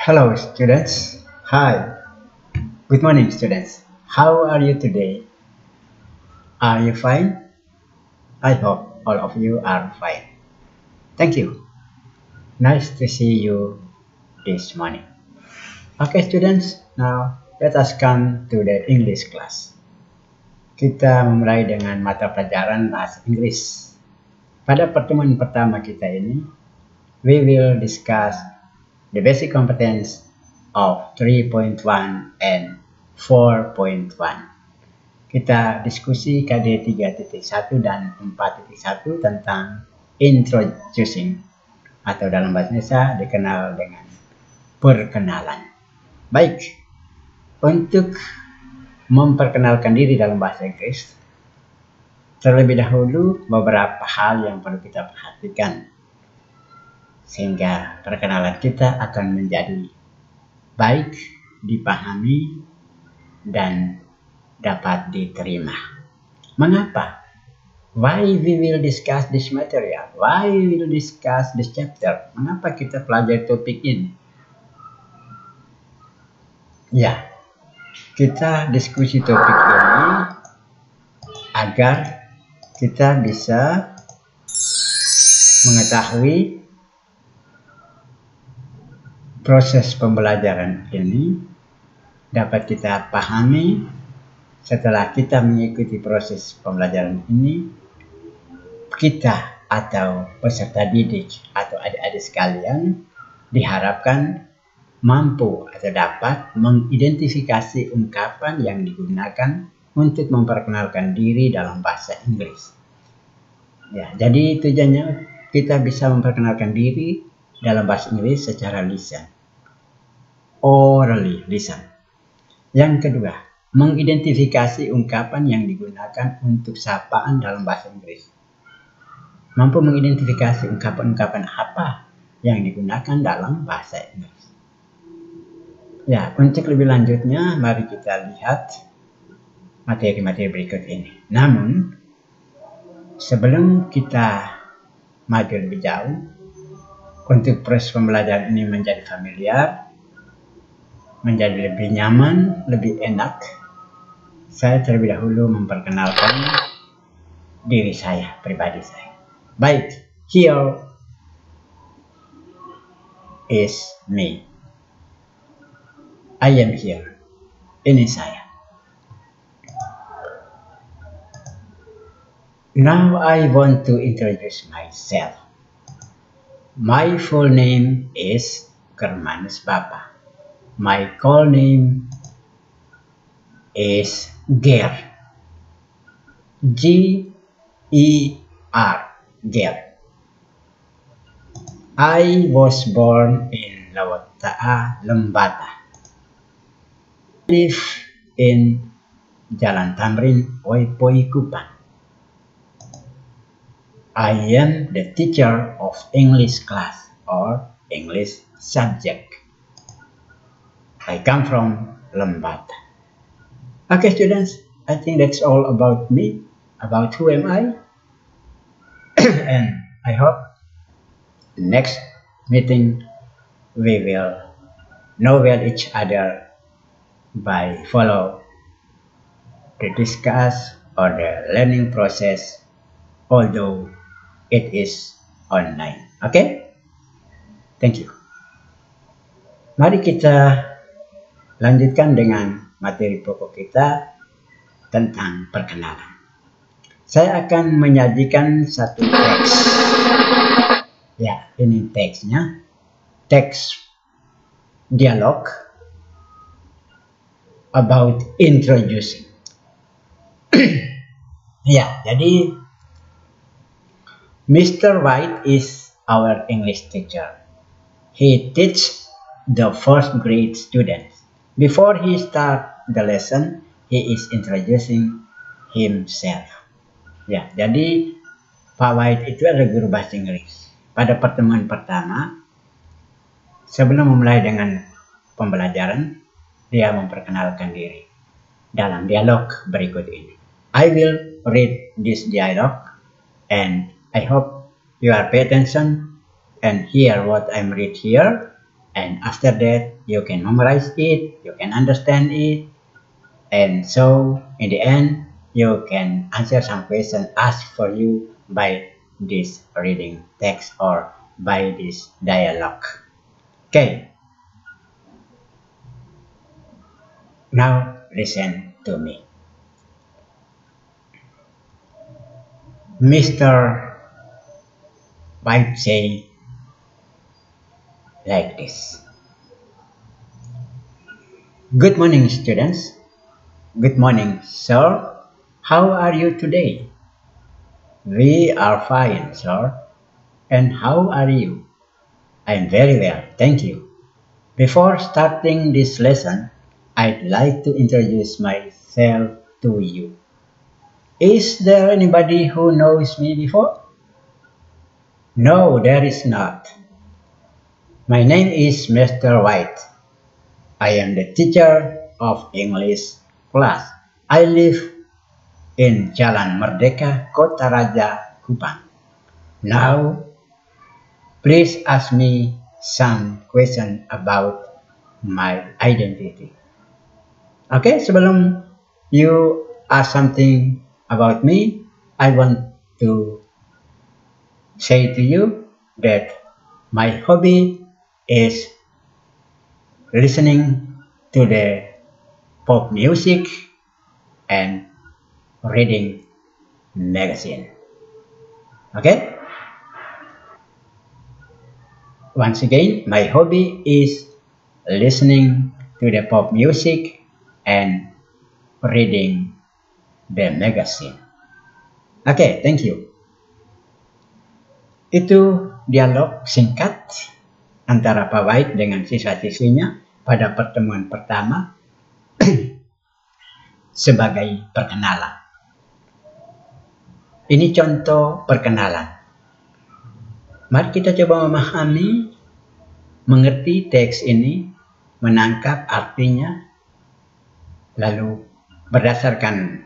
Hello, students. Hi. Good morning, students. How are you today? Are you fine? I hope all of you are fine. Thank you. Nice to see you this morning. Okay, students. Now, let us come to the English class. Kita memulai dengan mata pelajaran bahasa Inggris. Pada pertemuan pertama kita ini, we will discuss the basic competence of 3.1 and 4.1. Kita diskusi KD 3.1 dan 4.1 tentang introducing atau dalam bahasa Indonesia dikenal dengan perkenalan. Baik, untuk memperkenalkan diri dalam bahasa Inggris, terlebih dahulu beberapa hal yang perlu kita perhatikan sehingga perkenalan kita akan menjadi baik, dipahami, dan dapat diterima. Mengapa? Why we will discuss this material? Why we will discuss this chapter? Mengapa kita pelajari topik ini? Ya, kita diskusi topik ini agar kita bisa mengetahui proses pembelajaran ini dapat kita pahami. Setelah kita mengikuti proses pembelajaran ini, kita atau peserta didik atau adik-adik sekalian diharapkan mampu atau dapat mengidentifikasi ungkapan yang digunakan untuk memperkenalkan diri dalam bahasa Inggris. Ya, jadi tujuannya kita bisa memperkenalkan diri dalam bahasa Inggris secara lisan. Orally, lisan. Yang kedua, mengidentifikasi ungkapan yang digunakan untuk sapaan dalam bahasa Inggris. Mampu mengidentifikasi ungkapan-ungkapan apa yang digunakan dalam bahasa Inggris. Ya, untuk lebih lanjutnya, mari kita lihat materi-materi berikut ini. Namun, sebelum kita maju lebih jauh, untuk proses pembelajaran ini menjadi familiar, menjadi lebih nyaman, lebih enak, saya terlebih dahulu memperkenalkan diri saya, pribadi saya. Baik, here is me. I am here. Ini saya. Now I want to introduce myself. My full name is Germanus Bapa. My call name is Ger. G-E-R. Ger. I was born in Lawata'a, Lembata. I live in Jalan Tamrin, Oipoi, Kupang. I am the teacher of English class or English subject. I come from Lembata. Okay, students, I think that's all about me, about who am I. And I hope next meeting we will know well each other by follow the discuss or the learning process, although it is online. Okay? Thank you. Mari kita lanjutkan dengan materi pokok kita tentang perkenalan. Saya akan menyajikan satu teks. Ya, ini teksnya. Teks dialog about introducing. Ya, jadi Mr. White is our English teacher. He teaches the first grade students. Before he starts the lesson, he is introducing himself. Ya, jadi Pak White itu adalah guru bahasa Inggris. Pada pertemuan pertama, sebelum memulai dengan pembelajaran, dia memperkenalkan diri dalam dialog berikut ini. I will read this dialogue and I hope you are pay attention and hear what I'm read here and after that you can memorize it, you can understand it, and so in the end you can answer some questions asked for you by this reading text or by this dialogue. Okay, now listen to me. Mr. White say like this. Good morning, students. Good morning, sir. How are you today? We are fine, sir. And how are you? I am very well, thank you. Before starting this lesson, I'd like to introduce myself to you. Is there anybody who knows me before? No, there is not. My name is Mr. White. I am the teacher of English class. I live in Jalan Merdeka, Kota Raja, Kupang. Now, please ask me some question about my identity. Okay, sebelum you ask something about me, I want to say to you that my hobby is listening to the pop music and reading magazine. Okay? Once again, my hobby is listening to the pop music and reading the magazine. Okay, thank you. Itu dialog singkat antara Pak White dengan siswa-siswinya pada pertemuan pertama sebagai perkenalan. Ini contoh perkenalan. Mari kita coba memahami, mengerti teks ini, menangkap artinya, lalu berdasarkan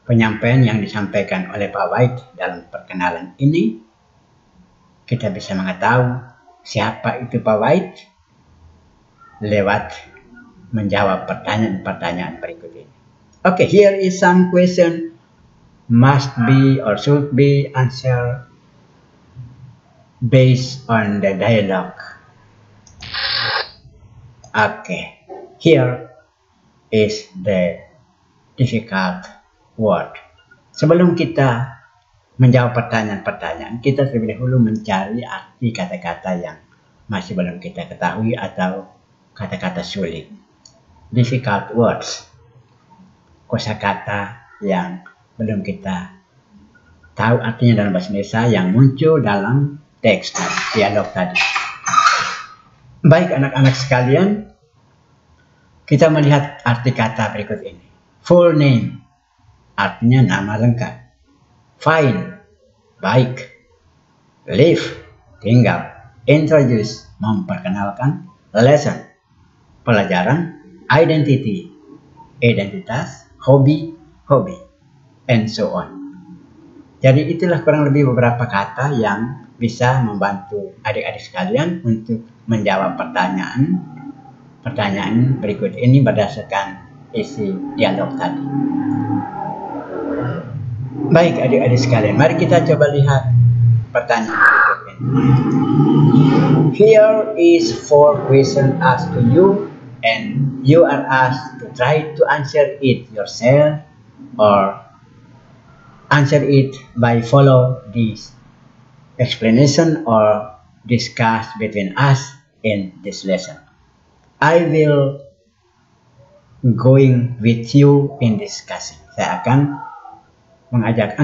penyampaian yang disampaikan oleh Pak White dalam perkenalan ini, kita bisa mengetahui siapa itu Pak White lewat menjawab pertanyaan-pertanyaan berikut ini. Okay, here is some question must be or should be answered based on the dialogue. Okay, here is the difficult word. Sebelum kita menjawab pertanyaan-pertanyaan, kita terlebih dahulu mencari arti kata-kata yang masih belum kita ketahui atau kata-kata sulit. Difficult words, kosakata yang belum kita tahu artinya dalam bahasa Indonesia yang muncul dalam teks dialog tadi. Baik anak-anak sekalian, kita melihat arti kata berikut ini. Full name, artinya nama lengkap. Fine, baik. Live, tinggal. Introduce, memperkenalkan. Lesson, pelajaran. Identity, identitas. Hobi, hobi. And so on. Jadi itulah kurang lebih beberapa kata yang bisa membantu adik-adik sekalian untuk menjawab pertanyaan berikut ini berdasarkan isi dialog tadi. Baik adik-adik sekalian, mari kita coba lihat pertanyaan berikut ini. Here is 4 questions asked to you and you are asked to try to answer it yourself or answer it by follow this explanation or discuss between us in this lesson. I will going with you in discussing. Saya akan mengajak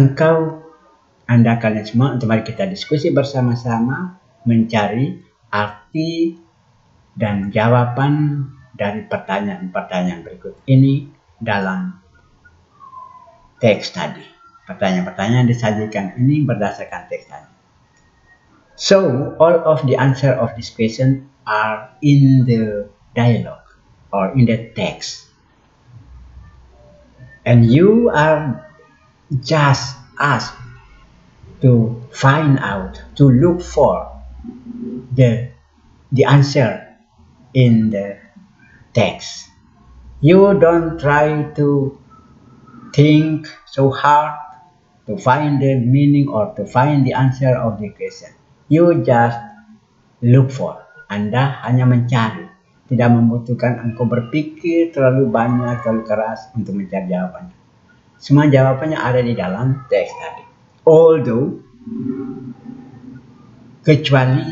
Anda kalian semua untuk mari kita diskusi bersama-sama mencari arti dan jawaban dari pertanyaan-pertanyaan berikut ini dalam teks tadi. Pertanyaan-pertanyaan disajikan ini berdasarkan teks tadi. So, all of the answer of this question are in the dialogue or in the text. And you are just asked to find out, to look for the the answer in the text. You don't try to think so hard to find the meaning or to find the answer of the question. You just look for. Anda hanya mencari. Tidak membutuhkan engkau berpikir terlalu banyak, terlalu keras untuk mencari jawabannya. Semua jawabannya ada di dalam teks tadi. Although, kecuali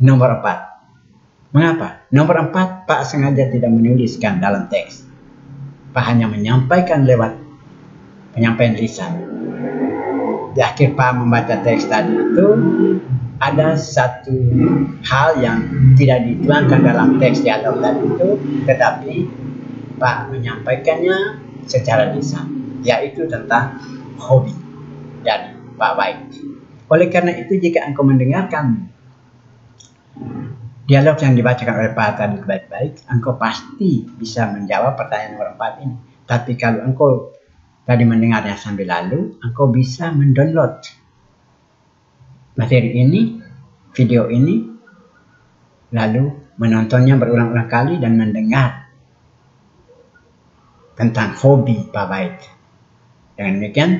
nomor 4. Mengapa? Nomor 4 Pak sengaja tidak menuliskan dalam teks. Pak hanya menyampaikan lewat penyampaian lisan. Di akhir Pak membaca teks tadi itu ada satu hal yang tidak dituangkan dalam teks dialog tadi itu, tetapi Pak menyampaikannya secara lisan, yaitu tentang hobi dari Pak White. Oleh karena itu, jika engkau mendengarkan dialog yang dibacakan oleh Pak tadi baik-baik, engkau pasti bisa menjawab pertanyaan nomor 4 ini. Tapi kalau engkau tadi mendengarnya sambil lalu, engkau bisa mendownload materi ini, video ini, lalu menontonnya berulang-ulang kali dan mendengar tentang hobi Pak White. Dengan demikian,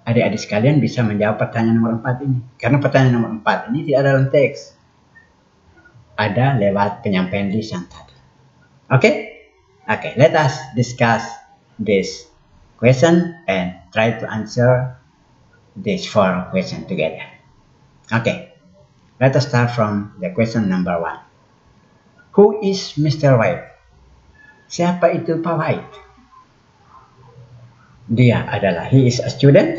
adik-adik sekalian bisa menjawab pertanyaan nomor 4 ini. Karena pertanyaan nomor 4 ini tidak ada dalam teks. Ada lewat penyampaian lisan tadi. Oke? Okay, let us discuss this question and try to answer these 4 questions together. Okay, let us start from the question number 1. Who is Mr. White? Siapa itu Pak White? Dia adalah, he is a student,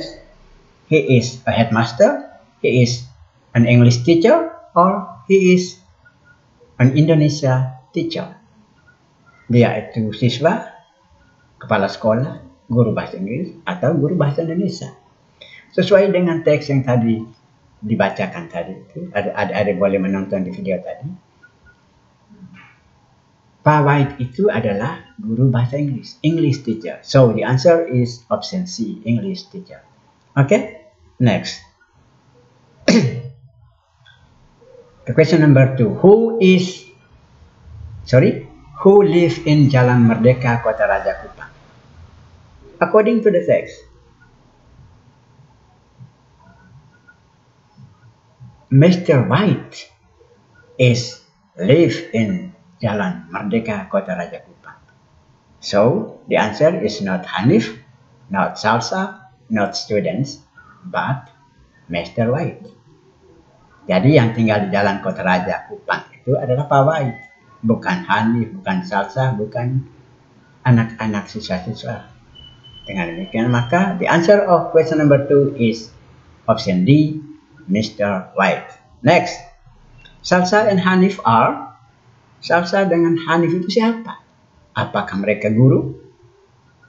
he is a headmaster, he is an English teacher, or he is an Indonesia teacher. Dia itu siswa, kepala sekolah, guru bahasa Inggris, atau guru bahasa Indonesia. Sesuai dengan teks yang tadi dibacakan tadi itu, ada boleh menonton di video tadi. Pak White itu adalah guru bahasa Inggris, English teacher. So the answer is option C, English teacher. Okay, next. The question number 2. Who live in Jalan Merdeka, Kota Raja Kupang? According to the text, Mr. White live in Jalan Merdeka, Kota Raja Kupang. So, the answer is not Hanif, not Salsa, not students, but Mr. White. Jadi yang tinggal di Jalan Kota Raja Kupang itu adalah Pak White. Bukan Hanif, bukan Salsa, bukan anak-anak siswa-siswa. Dengan demikian, maka the answer of question number 2 is option D, Mr. White. Next, Salsa and Hanif are. Salsa dengan Hanif itu siapa? Apakah mereka guru,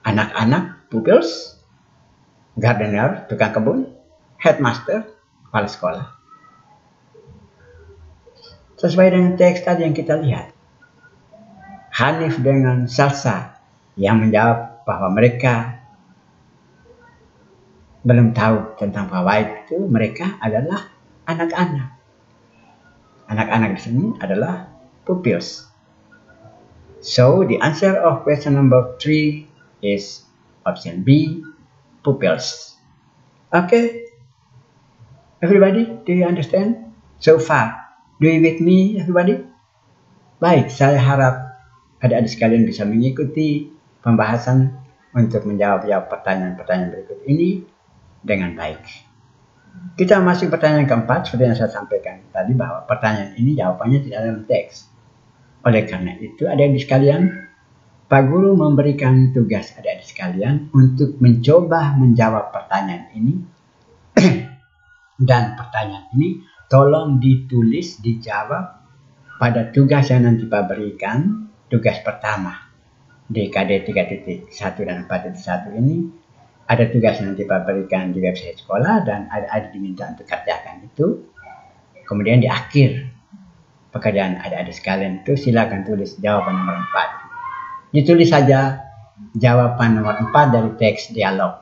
anak-anak, pupils, gardener, tukang kebun, headmaster, kepala sekolah? Sesuai dengan teks tadi yang kita lihat, Hanif dengan Salsa yang menjawab bahwa mereka belum tahu tentang Pak White itu, mereka adalah anak-anak. Anak-anak di sini adalah pupils. So the answer of question number 3 is option B, pupils. Okay, everybody, do you understand so far? Do you with me, everybody? Baik, saya harap adik-adik sekalian bisa mengikuti pembahasan untuk menjawab pertanyaan-pertanyaan berikut ini dengan baik. Kita masuk pertanyaan keempat, seperti yang saya sampaikan tadi bahwa pertanyaan ini jawabannya tidak dalam teks. Oleh karena itu, adik-adik sekalian, Pak Guru memberikan tugas adik-adik sekalian untuk mencoba menjawab pertanyaan ini. Dan pertanyaan ini tolong ditulis, dijawab pada tugas yang nanti Pak berikan. Tugas pertama di KD 3.1 dan 4.1 ini. Ada tugas yang nanti Pak berikan di website sekolah dan ada diminta untuk kerjakan itu. Kemudian di akhir pekerjaan adik-adik sekalian itu silakan tulis jawaban nomor 4. Ditulis saja jawaban nomor 4 dari teks dialog.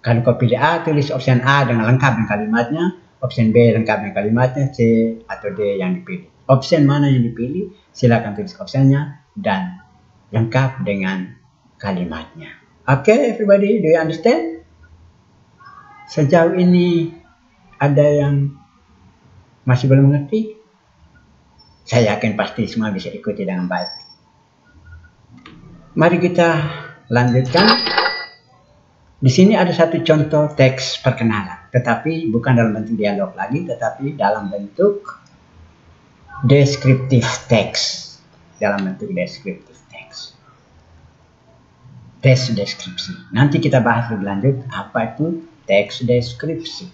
Kalau kau pilih A, tulis option A dengan lengkap dengan kalimatnya. Option B lengkap dengan kalimatnya, C atau D yang dipilih. Option mana yang dipilih? Silakan tulis optionnya dan lengkap dengan kalimatnya. Okay, everybody, do you understand? Sejauh ini ada yang masih belum mengerti? Saya yakin pasti semua bisa ikuti dengan baik. Mari kita lanjutkan. Di sini ada satu contoh teks perkenalan, tetapi bukan dalam bentuk dialog lagi, tetapi dalam bentuk descriptive text. Dalam bentuk descriptive text. Teks deskripsi. Nanti kita bahas lebih lanjut apa itu teks deskripsi.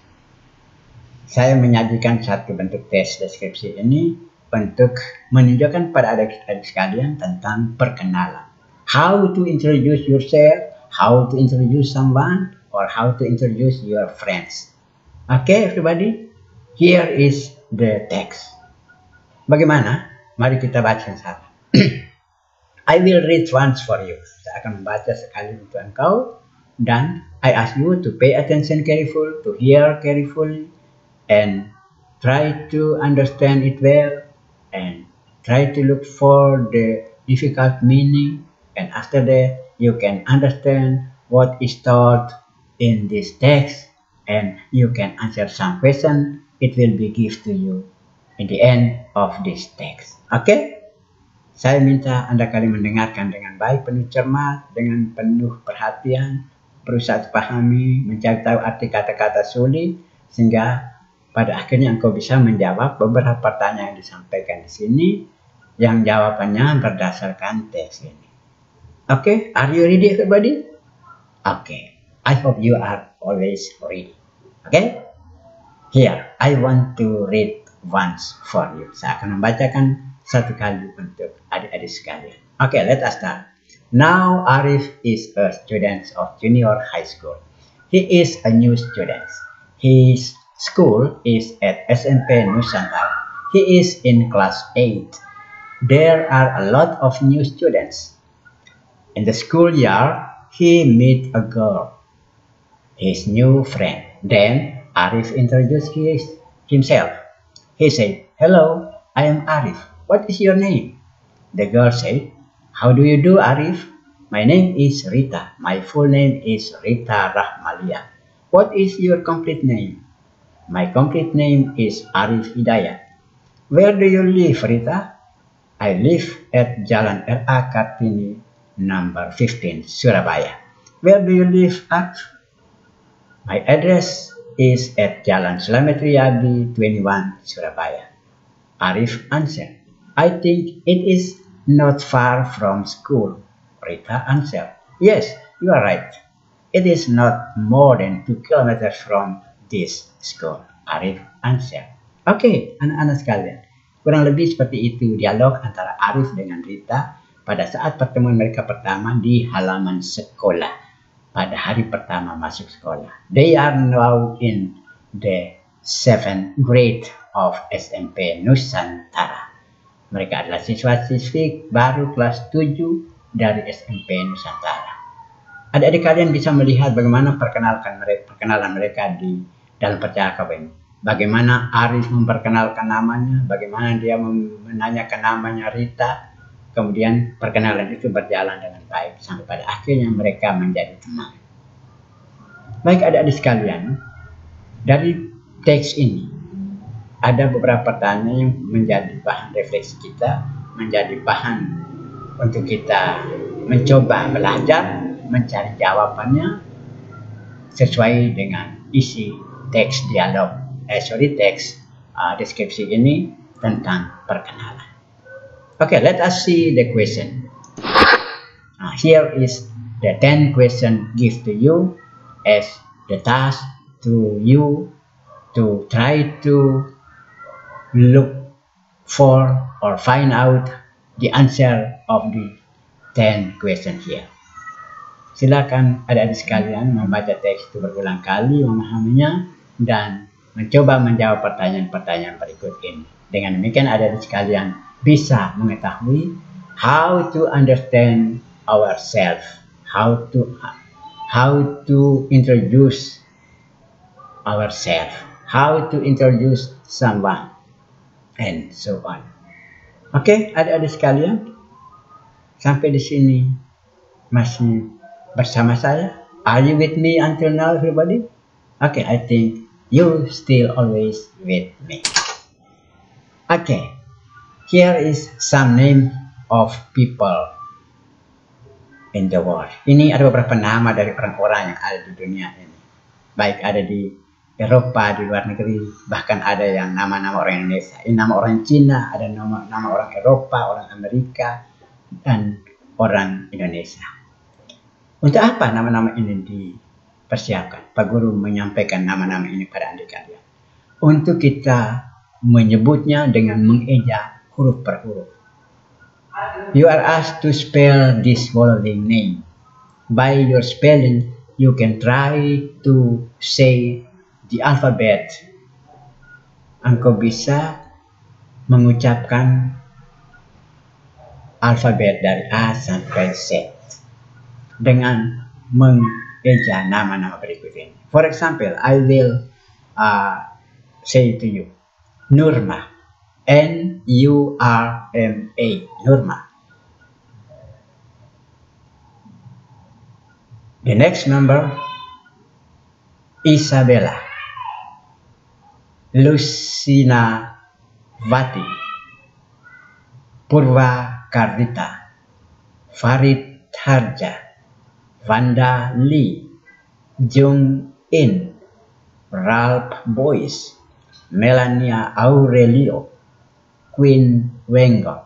Saya menyajikan satu bentuk teks deskripsi ini untuk menunjukkan pada adik-adik sekalian tentang perkenalan. How to introduce yourself, how to introduce someone, or how to introduce your friends. Okay, everybody, here is the text. Bagaimana? Mari kita baca satu. I will read once for you. Saya akan membaca sekali untuk engkau, dan I ask you to pay attention careful, to hear carefully, and try to understand it well, and try to look for the difficult meaning, and after that, you can understand what is taught in this text and you can answer some question. It will be given to you in the end of this text. Okay? Saya minta Anda kali mendengarkan dengan baik, penuh cermat, dengan penuh perhatian, berusaha dipahami, mencari tahu arti kata-kata sulit, sehingga pada akhirnya engkau bisa menjawab beberapa pertanyaan yang disampaikan di sini, yang jawabannya berdasarkan teks ini. Okay, are you ready, everybody? Okay, I hope you are always ready. Okay, here I want to read once for you. Saya akan membacakan satu kali untuk adik-adik sekalian. Okay, let us start. Now Arif is a student of junior high school. He is a new student. His school is at SMP Nusantara. He is in class 8. There are a lot of new students. In the schoolyard, he met a girl, his new friend. Then Arif introduced himself. He said, "Hello, I am Arif. What is your name?" The girl said, "How do you do, Arif? My name is Rita. My full name is Rita Rahmalia. What is your complete name?" "My complete name is Arif Hidayat." "Where do you live, Rita?" "I live at Jalan R.A. Kartini, number 15, Surabaya." "Where do you live, Arif?" "My address is at Jalan Slamet Riyadi, 21, Surabaya." Arif answered, "I think it is not far from school." Rita answered, "Yes, you are right. It is not more than 2 kilometers from this school." Arif answered. Oke, anak-anak sekalian, kurang lebih seperti itu dialog antara Arif dengan Rita pada saat pertemuan mereka pertama di halaman sekolah, pada hari pertama masuk sekolah. They are now in the 7th grade of SMP Nusantara. Mereka adalah siswa-siswi baru kelas 7 dari SMP Nusantara. Adik-adik kalian bisa melihat bagaimana perkenalan mereka di dalam percakapan ini. Bagaimana Arif memperkenalkan namanya, bagaimana dia menanyakan namanya Rita. Kemudian perkenalan itu berjalan dengan baik sampai pada akhirnya mereka menjadi teman. Baik adik-adik sekalian, dari teks ini ada beberapa pertanyaan yang menjadi bahan refleksi kita, menjadi bahan untuk kita mencoba belajar, mencari jawabannya sesuai dengan isi teks deskripsi ini tentang perkenalan. Okay, let us see the question. Here is the 10 question given to you as the task to you to try to look for or find out the answer of the 10 question here. Silakan adik-adik sekalian membaca teks itu berulang kali, memahaminya, dan mencoba menjawab pertanyaan-pertanyaan berikut ini. Dengan demikian adik-adik sekalian bisa mengetahui how to understand ourselves, how to introduce ourselves, how to introduce someone, and so on. Oke, adik-adik sekalian, sampai di sini masih bersama saya. Are you with me until now, everybody? Okay, I think you still always with me. Okay, here is some name of people in the world. Ini ada beberapa nama dari orang-orang yang ada di dunia ini. Baik ada di Eropa, di luar negeri, bahkan ada yang nama-nama orang Indonesia. Ini nama orang Cina, ada nama orang Eropa, orang Amerika, dan orang Indonesia. Untuk apa nama-nama ini dipersiapkan? Pak Guru menyampaikan nama-nama ini pada adik kalian. Untuk kita menyebutnya dengan mengeja huruf per huruf. You are asked to spell this following name. By your spelling, you can try to say the alphabet. Engkau bisa mengucapkan alfabet dari A sampai Z dengan mengeja nama-nama berikut ini. For example, I will say to you, Nurma, N-U-R-M-A, Nurma. The next number, Isabella, Lucina Vati, Purva Kardita, Farid Harja, Vanda Lee, Jung In, Ralph Boyce, Melania Aurelio, Queen Wenger,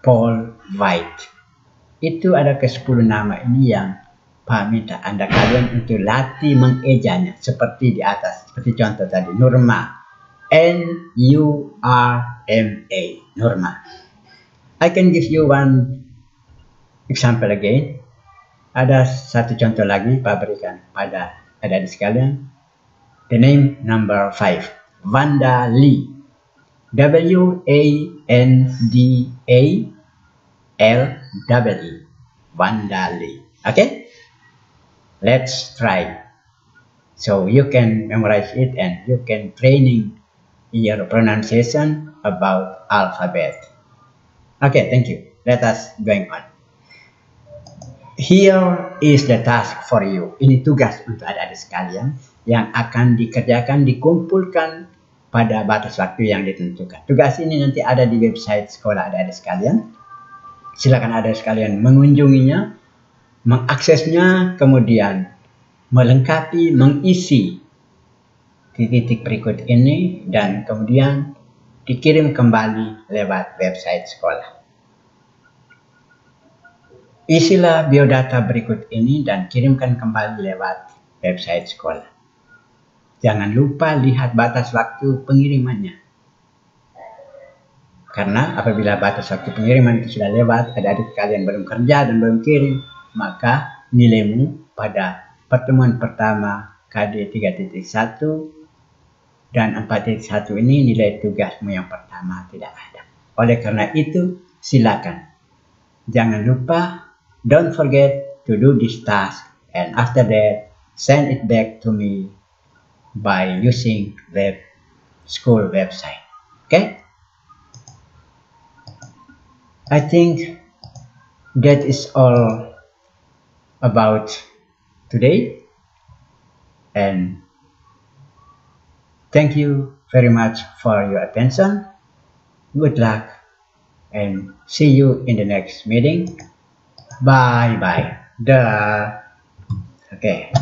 Paul White. Itu ada ke-10 nama ini yang Pak minta Anda kalian untuk latih mengejanya seperti di atas. Seperti contoh tadi, Nurma, N-U-R-M-A, Nurma. I can give you one example again. Ada satu contoh lagi Pak berikan pada adik-adik sekalian. The name number 5, Vanda Lee, W-A-N-D-A-L-E, Vanda Lee. Okay? Let's try. So you can memorize it and you can training your pronunciation about alphabet. Okay, thank you. Let us going on. Here is the task for you. Ini tugas untuk adik-adik sekalian yang akan dikerjakan, dikumpulkan pada batas waktu yang ditentukan. Tugas ini nanti ada di website sekolah adik-adik sekalian. Silakan adik-adik sekalian mengunjunginya, mengaksesnya, kemudian melengkapi, mengisi titik-titik berikut ini, dan kemudian dikirim kembali lewat website sekolah. Isilah biodata berikut ini dan kirimkan kembali lewat website sekolah. Jangan lupa lihat batas waktu pengirimannya. Karena apabila batas waktu pengiriman itu sudah lewat, adik-adik kalian belum kerja dan belum kirim, maka nilaimu pada pertemuan pertama KD 3.1 dan 4.1 ini nilai tugasmu yang pertama tidak ada. Oleh karena itu, silakan. Jangan lupa, don't forget to do this task, and after that, send it back to me by using the school website. Okay? I think that is all about today, and thank you very much for your attention. Good luck and see you in the next meeting. Bye bye. Dah. Okay.